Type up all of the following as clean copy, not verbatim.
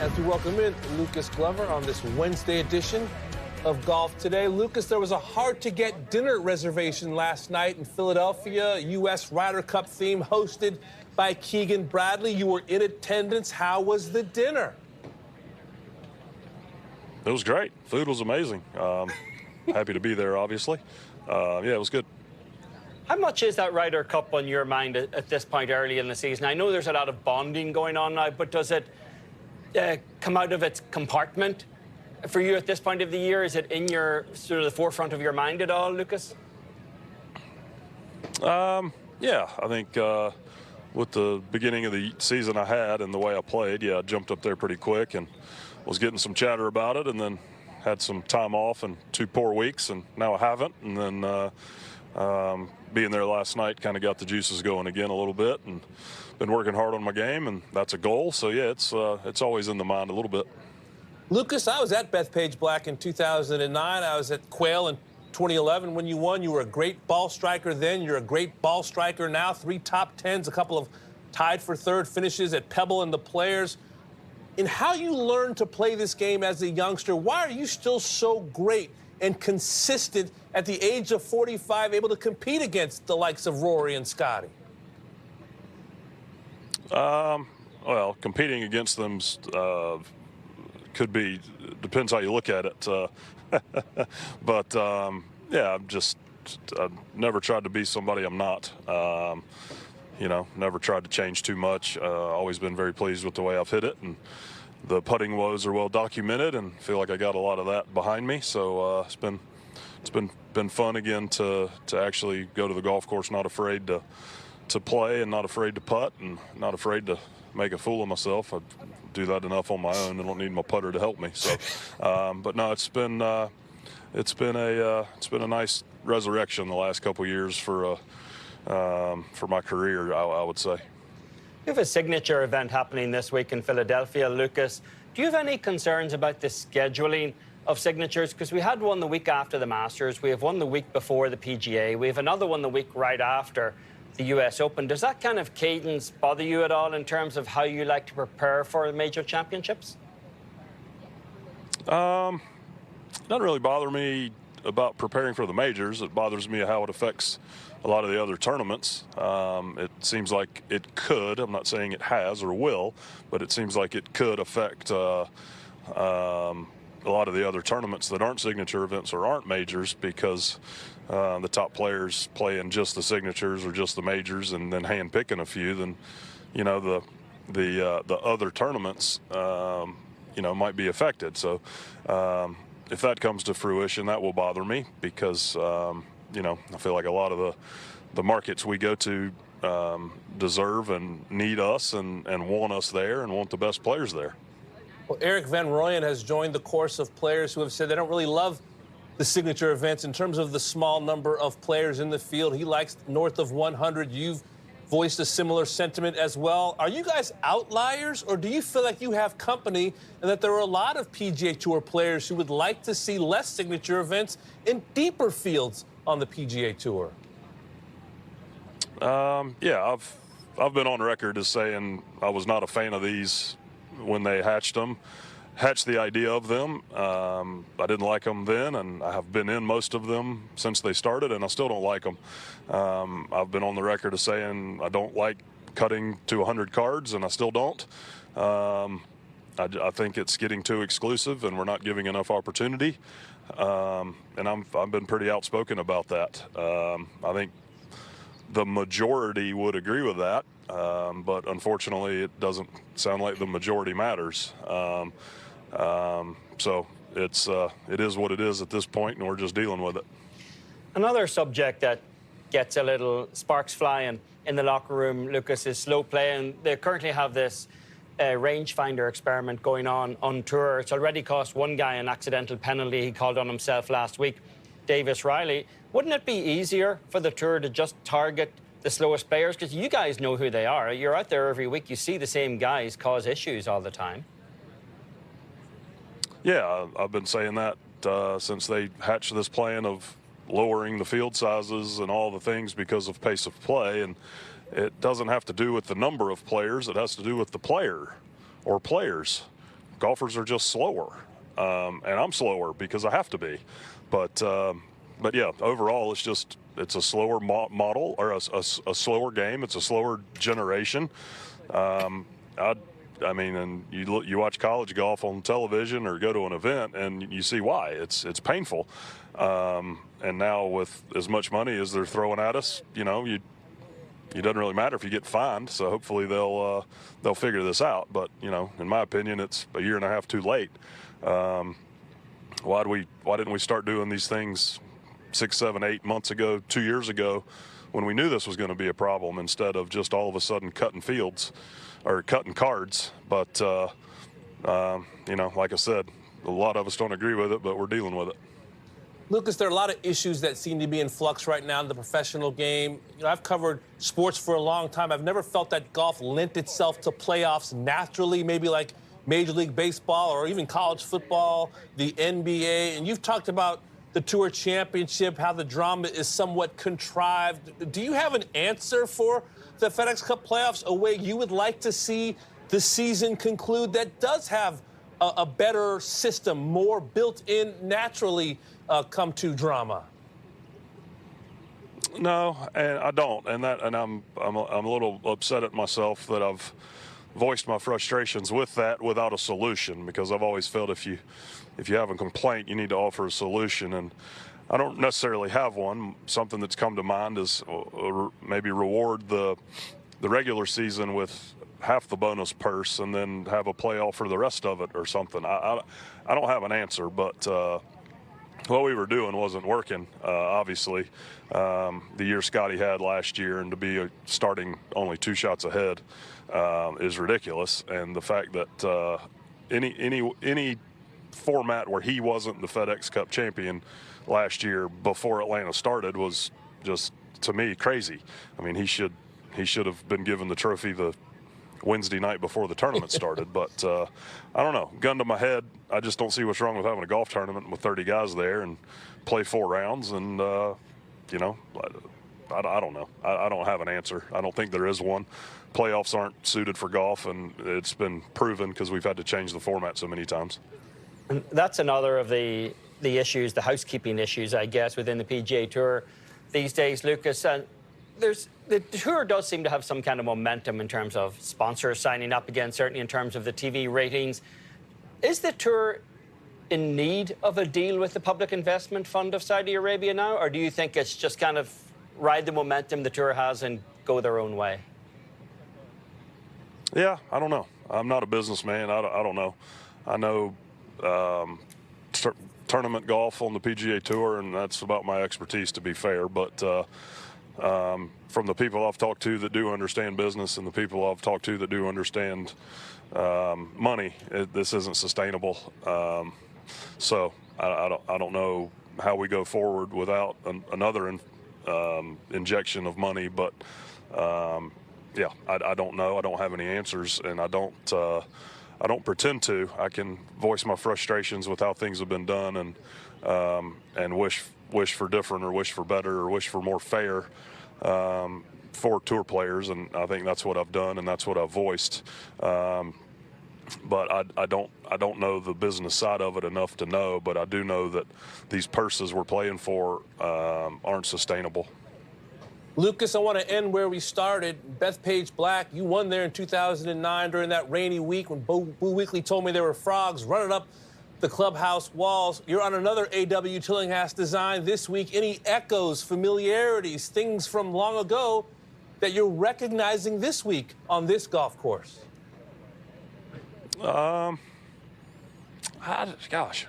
as we welcome in Lucas Glover on this Wednesday edition of Golf Today. Lucas, there was a hard-to-get dinner reservation last night in Philadelphia, U.S. Ryder Cup theme hosted by Keegan Bradley. You were in attendance. How was the dinner? It was great. Food was amazing. Happy to be there, obviously. Yeah, it was good. How much is that Ryder Cup on your mind at this point early in the season? I know there's a lot of bonding going on now, but does it come out of its compartment for you at this point of the year? Is it in your sort of the forefront of your mind at all, Lucas? Yeah, I think with the beginning of the season I had and the way I played, yeah, I jumped up there pretty quick and was getting some chatter about it, and then had some time off and 2 poor weeks, and now I haven't. And then being there last night kind of got the juices going again a little bit, and been working hard on my game, and that's a goal. So yeah, it's always in the mind a little bit. Lucas, I was at Bethpage Black in 2009. I was at Quail in 2011 when you won. You were a great ball striker then. You're a great ball striker now. 3 top 10s, a couple of tied for 3rd finishes at Pebble and the Players. In how you learned to play this game as a youngster, why are you still so great and consistent at the age of 45, able to compete against the likes of Rory and Scotty? Well, competing against them could be, depends how you look at it. But yeah, I've never tried to be somebody I'm not. You know, never tried to change too much. Always been very pleased with the way I've hit it, and the putting woes are well documented, and feel like I got a lot of that behind me. So it's been fun again to actually go to the golf course, not afraid to play, and not afraid to putt, and not afraid to make a fool of myself. I do that enough on my own. I don't need my putter to help me. So, but no, it's been a nice resurrection the last couple years for my career, I would say. You have a signature event happening this week in Philadelphia, Lucas. Do you have any concerns about the scheduling of signatures? Because we had one the week after the Masters. We have one the week before the PGA. We have another one the week right after the U.S. Open. Does that kind of cadence bother you at all in terms of how you like to prepare for major championships? Doesn't really bother me about preparing for the majors. It bothers me how it affects a lot of the other tournaments. It seems like it could, I'm not saying it has or will, but it seems like it could affect a lot of the other tournaments that aren't signature events or aren't majors, because the top players play in just the signatures or just the majors and then hand picking a few. Then, you know, the other tournaments, you know, might be affected. So if that comes to fruition, that will bother me, because you know, I feel like a lot of the markets we go to deserve and need us and want us there and want the best players there. Well, Eric Van Rooyen has joined the course of players who have said they don't really love the signature events in terms of the small number of players in the field. He likes north of 100. You've voiced a similar sentiment as well. Are you guys outliers, or do you feel like you have company and that there are a lot of PGA Tour players who would like to see less signature events in deeper fields on the PGA Tour? Yeah, I've been on record as saying I was not a fan of these when they hatched the idea of them. I didn't like them then, and I have been in most of them since they started, and I still don't like them. I've been on the record as saying I don't like cutting to 100 cards, and I still don't. I think it's getting too exclusive, and we're not giving enough opportunity. And I've been pretty outspoken about that. I think the majority would agree with that, but unfortunately it doesn't sound like the majority matters. So it is what it is at this point, and we're just dealing with it. Another subject that gets a little sparks flying in the locker room, Lucas, is slow play, and they currently have this rangefinder experiment going on tour. It's already cost one guy an accidental penalty. He called on himself last week, Davis Riley. Wouldn't it be easier for the tour to just target the slowest players? Because you guys know who they are. You're out there every week. You see the same guys cause issues all the time. Yeah, I've been saying that since they hatched this plan of lowering the field sizes and all the things because of pace of play. And it doesn't have to do with the number of players. It has to do with the player or players. golfers are just slower, and I'm slower because I have to be. But yeah, overall, it's a slower model, or a slower game. It's a slower generation. I mean, and you watch college golf on television or go to an event, and you see why. It's painful. And now with as much money as they're throwing at us, it doesn't really matter if you get fined. So hopefully they'll figure this out. But in my opinion, it's a year and a half too late. Why didn't we start doing these things 6, 7, 8 months ago, 2 years ago, when we knew this was going to be a problem, instead of just all of a sudden cutting fields or cutting cards? But like I said, a lot of us don't agree with it, but we're dealing with it. Lucas, there are a lot of issues that seem to be in flux right now in the professional game. I've covered sports for a long time. I've never felt that golf lent itself to playoffs naturally, maybe like Major League Baseball or even college football, the NBA. And you've talked about the Tour Championship, how the drama is somewhat contrived. Do you have an answer for the FedEx Cup playoffs, a way you would like to see the season conclude that does have a better system, more built in naturally come to drama? No, and I don't, and I'm a little upset at myself that I've voiced my frustrations with that without a solution, because I've always felt if you have a complaint, you need to offer a solution, and I don't necessarily have one. Something that's come to mind is maybe reward the regular season with half the bonus purse and then have a playoff for the rest of it or something. I don't have an answer, but what we were doing wasn't working, obviously. The year Scotty had last year, and to be starting only 2 shots ahead is ridiculous. And the fact that any format where he wasn't the FedEx Cup champion last year before Atlanta started was just, to me, crazy. I mean, he should have been given the trophy the Wednesday night before the tournament started. But I don't know. Gun to my head, I just don't see what's wrong with having a golf tournament with 30 guys there and play 4 rounds. And, I don't know. I don't have an answer. I don't think there is one. Playoffs aren't suited for golf, and it's been proven because we've had to change the format so many times. And that's another of the issues, the housekeeping issues, I guess, within the PGA Tour these days, Lucas. And the Tour does seem to have some kind of momentum in terms of sponsors signing up again, certainly in terms of the TV ratings. Is the Tour in need of a deal with the Public Investment Fund of Saudi Arabia now, or do you think it's just kind of ride the momentum the Tour has and go their own way? Yeah, I don't know. I'm not a businessman. I don't know. I know tournament golf on the PGA Tour, and that's about my expertise, to be fair. But from the people I've talked to that do understand business and the people I've talked to that do understand money, this isn't sustainable. So I don't know how we go forward without another injection of money. But yeah, I don't know. I don't have any answers, and I don't pretend to. I can voice my frustrations with how things have been done, and wish for different, or wish for better, or wish for more fair for tour players, and I think that's what I've done, and that's what I've voiced. But I don't know the business side of it enough to know, but I do know that these purses we're playing for aren't sustainable. Lucas, I want to end where we started. Bethpage Black, you won there in 2009 during that rainy week when Boo Weekley told me there were frogs running up the clubhouse walls. You're on another A.W. Tillinghast design this week. Any echoes, familiarities, things from long ago that you're recognizing this week on this golf course? Gosh,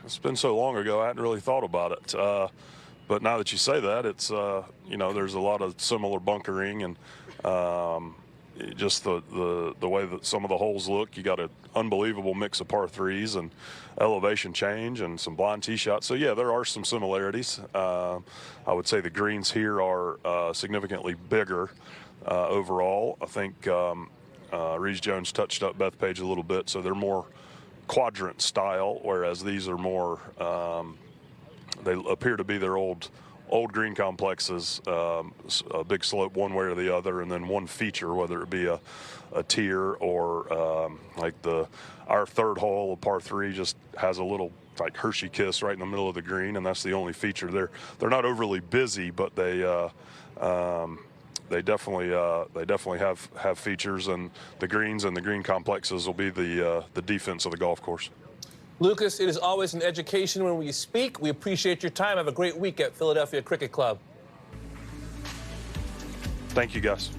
it's been so long ago, I hadn't really thought about it. But now that you say that, it's, there's a lot of similar bunkering, and just the way that some of the holes look. You got an unbelievable mix of par 3s and elevation change and some blind tee shots. So, yeah, there are some similarities. I would say the greens here are significantly bigger overall. I think Rees Jones touched up Bethpage a little bit, so they're more quadrant style, whereas these are more they appear to be their old old green complexes, a big slope one way or the other, and then one feature, whether it be a tier or like our third hole, a par 3, just has a little like Hershey kiss right in the middle of the green, and that's the only feature. They're not overly busy, but they definitely have features, and the greens and the green complexes will be the defense of the golf course. Lucas, it is always an education when we speak. We appreciate your time. Have a great week at Philadelphia Cricket Club. Thank you, guys.